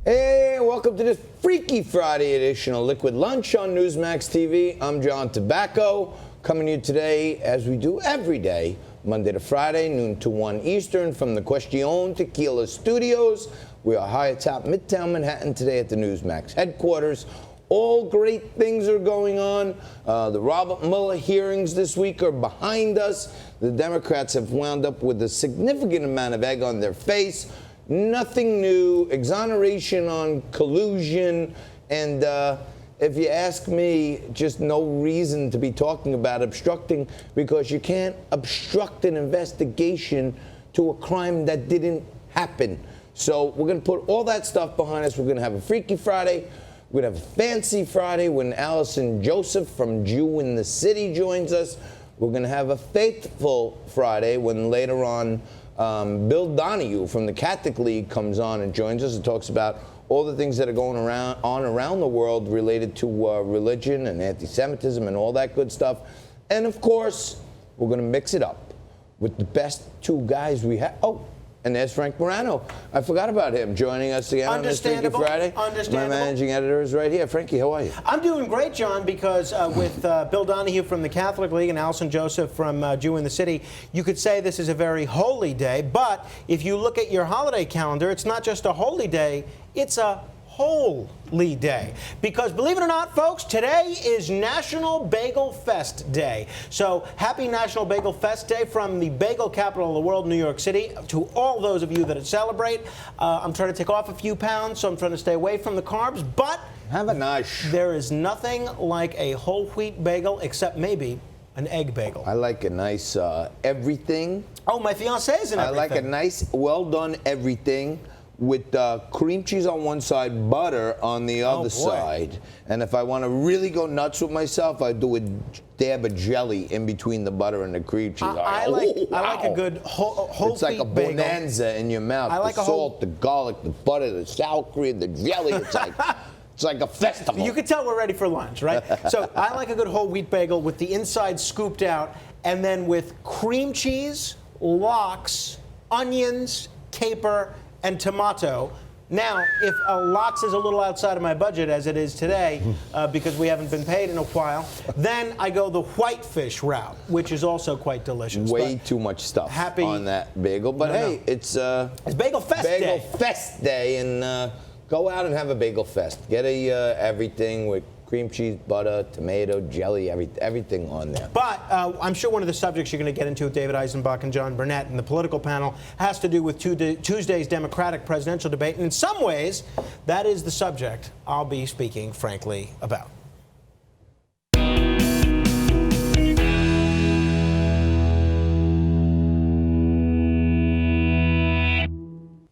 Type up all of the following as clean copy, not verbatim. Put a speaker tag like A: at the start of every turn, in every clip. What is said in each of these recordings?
A: Hey, welcome to this Freaky Friday edition of Liquid Lunch on Newsmax TV. I'm John Tobacco, coming to you today, as we do every day, Monday to Friday, noon to 1 Eastern, from the Question Tequila Studios. We are high atop Midtown Manhattan today at the Newsmax headquarters. All great things are going on. The Robert Mueller hearings this week are behind us. The Democrats have wound up with a significant amount of egg on their face. Nothing new, exoneration on collusion, and if you ask me, just no reason to be talking about obstructing, because you can't obstruct an investigation to a crime that didn't happen. So we're going to put all that stuff behind us. We're going to have a Freaky Friday. We're going to have a Fancy Friday when Allison Joseph from Jew in the City joins us. We're going to have a Faithful Friday when later on Bill Donahue from the Catholic League comes on and joins us and talks about all the things that are going around the world related to religion and anti-Semitism and all that good stuff. And of course, we're going to mix it up with the best two guys we have. Oh, and there's Frank Morano. I forgot about him joining us again on this Freaky Friday. My managing editor is right here. Frankie, how are you?
B: I'm doing great, John, because with Bill Donahue from the Catholic League and Allison Joseph from Jew in the City, you could say this is a very holy day. But if you look at your holiday calendar, it's not just a holy day, it's a holy day. Because believe it or not, folks, today is National Bagel Fest Day. So happy National Bagel Fest Day from the bagel capital of the world, New York City, to all those of you that celebrate. I'm trying to take off a few pounds, so I'm trying to stay away from the carbs, but
A: have a nice.
B: There is nothing like a whole wheat bagel, except maybe an egg bagel.
A: I like a nice everything.
B: Oh, my fiancé is in everything.
A: I like a nice, well done everything with cream cheese on one side, butter on the other side. And if I want to really go nuts with myself, I do a dab of jelly in between the butter and the cream cheese.
B: I like a good whole
A: It's like a bonanza
B: bagel
A: in your mouth.
B: I like
A: the salt, the garlic, the butter, the sour cream, the jelly. It's like it's like a festival.
B: You can tell we're ready for lunch, right? So I like a good whole wheat bagel with the inside scooped out, and then with cream cheese, lox, onions, caper, and tomato. Now, if a lox is a little outside of my budget, as it is today, because we haven't been paid in a while, then I go the whitefish route, which is also quite delicious.
A: Way too much stuff on that bagel. But hey, it's
B: Bagel Fest Day.
A: Bagel Fest Day, and go out and have a bagel fest. Get a everything with cream cheese, butter, tomato, jelly, everything on there.
B: But I'm sure one of the subjects you're going to get into with David Eisenbach and John Burnett in the political panel has to do with Tuesday's Democratic presidential debate. And in some ways, that is the subject I'll be speaking frankly about.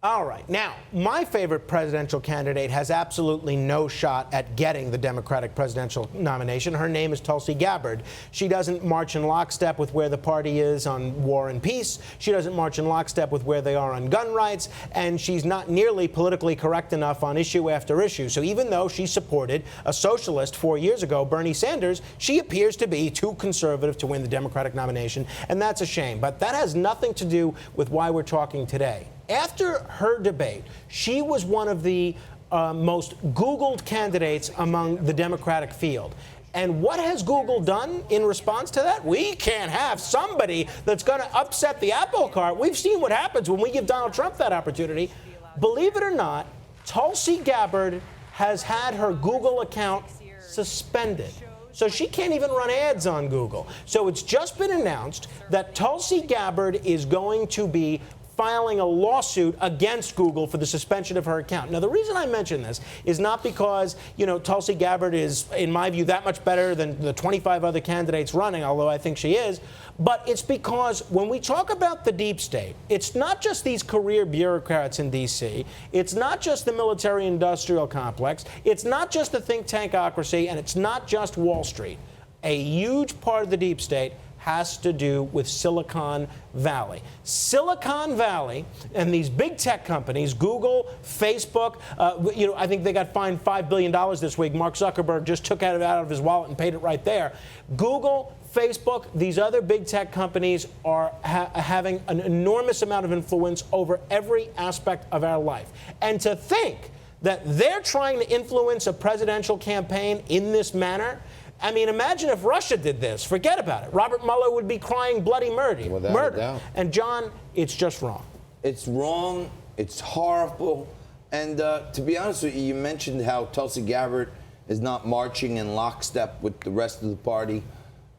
B: All right. Now, my favorite presidential candidate has absolutely no shot at getting the Democratic presidential nomination. Her name is Tulsi Gabbard. She doesn't march in lockstep with where the party is on war and peace. She doesn't march in lockstep with where they are on gun rights. And she's not nearly politically correct enough on issue after issue. So even though she supported a socialist 4 years ago, Bernie Sanders, she appears to be too conservative to win the Democratic nomination. And that's a shame. But that has nothing to do with why we're talking today. After her debate, she was one of the most Googled candidates among the Democratic field. And what has Google done in response to that? We can't have somebody that's going to upset the apple cart. We've seen what happens when we give Donald Trump that opportunity. Believe it or not, Tulsi Gabbard has had her Google account suspended. So she can't even run ads on Google. So it's just been announced that Tulsi Gabbard is going to be filing a lawsuit against Google for the suspension of her account. Now, the reason I mention this is not because, Tulsi Gabbard is, in my view, that much better than the 25 other candidates running, although I think she is, but it's because when we talk about the deep state, it's not just these career bureaucrats in D.C., it's not just the military-industrial complex, it's not just the think tankocracy, and it's not just Wall Street. A huge part of the deep state has to do with Silicon Valley. Silicon Valley and these big tech companies, Google, Facebook, I think they got fined $5 billion this week. Mark Zuckerberg just took it out of his wallet and paid it right there. Google, Facebook, these other big tech companies are having an enormous amount of influence over every aspect of our life. And to think that they're trying to influence a presidential campaign in this manner? I mean, imagine if Russia did this. Forget about it. Robert Mueller would be crying bloody murder.
A: Without a doubt.
B: And John, it's just wrong.
A: It's wrong. It's horrible. And to be honest with you, you mentioned how Tulsi Gabbard is not marching in lockstep with the rest of the party.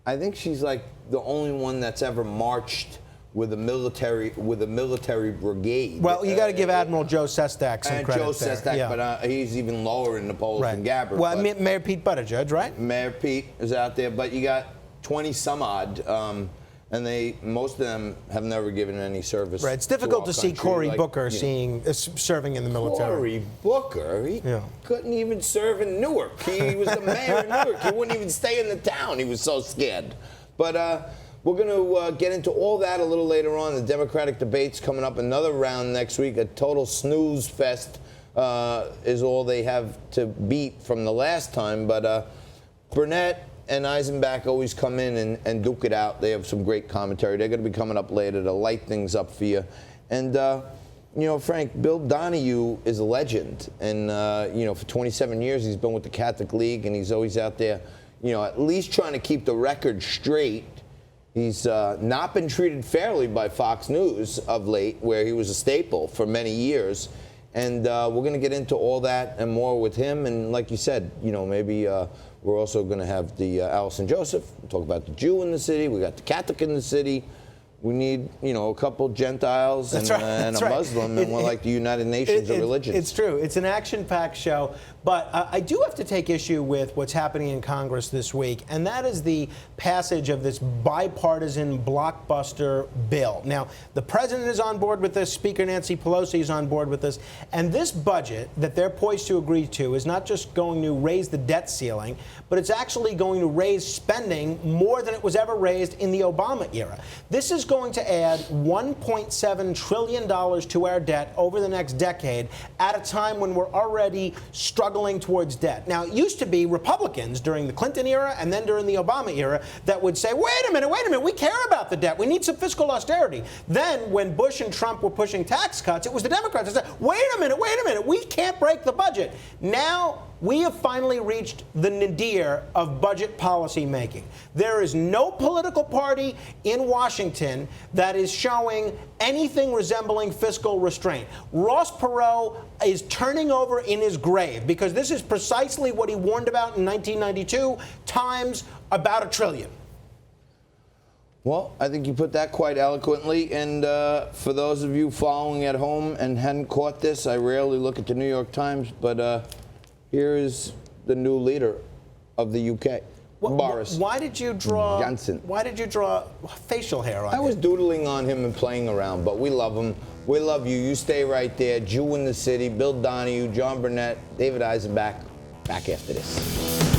A: I think she's like the only one that's ever marched with a military brigade.
B: Well, you got to give Admiral Joe Sestak some credit
A: Joe
B: there.
A: Sestak,
B: Yeah.
A: but he's even lower in the polls than Gabbard.
B: Well, Mayor Pete Buttigieg, right?
A: Mayor Pete is out there, but you got 20 some odd, and most of them have never given any service.
B: Right. It's difficult to see
A: country.
B: Cory
A: Like,
B: Booker serving in the military.
A: Cory Booker, he couldn't even serve in Newark. He was the mayor of Newark. He wouldn't even stay in the town. He was so scared. But we're going to get into all that a little later on. The Democratic debate's coming up, another round next week. A total snooze fest is all they have to beat from the last time. But Burnett and Eisenbach always come in and duke it out. They have some great commentary. They're going to be coming up later to light things up for you. And, you know, Frank, Bill Donahue is a legend. And, you know, for 27 years he's been with the Catholic League, and he's always out there, you know, at least trying to keep the record straight. He's not been treated fairly by Fox News of late, where he was a staple for many years. And we're going to get into all that and more with him. And like you said, you know, maybe we're also going to have the Allison Joseph talk about the Jew in the city. We got the Catholic in the city. We need, you know, a couple Gentiles and a Muslim, and we're like the United Nations of religions.
B: It's true. It's an action-packed show. But I do have to take issue with what's happening in Congress this week, and that is the passage of this bipartisan blockbuster bill. Now, the president is on board with this. Speaker Nancy Pelosi is on board with this. And this budget that they're poised to agree to is not just going to raise the debt ceiling, but it's actually going to raise spending more than it was ever raised in the Obama era. This is going to add $1.7 trillion to our debt over the next decade at a time when we're already struggling towards debt. Now, it used to be Republicans during the Clinton era and then during the Obama era that would say, wait a minute, we care about the debt. We need some fiscal austerity. Then when Bush and Trump were pushing tax cuts, it was the Democrats that said, wait a minute, we can't break the budget. Now, we have finally reached the nadir of budget policy making. There is no political party in Washington that is showing anything resembling fiscal restraint. Ross Perot is turning over in his grave because this is precisely what he warned about in 1992 times about $1 trillion.
A: Well, I think you put that quite eloquently. And for those of you following at home and hadn't caught this, I rarely look at the New York Times, but here is the new leader of the UK, Boris.
B: Why did you draw
A: Johnson?
B: Why did you draw facial hair on him?
A: I was doodling on him and playing around, but we love him. We love you. You stay right there. Jew in the City, Bill Donahue, John Burnett, David Eisenbach. Back after this.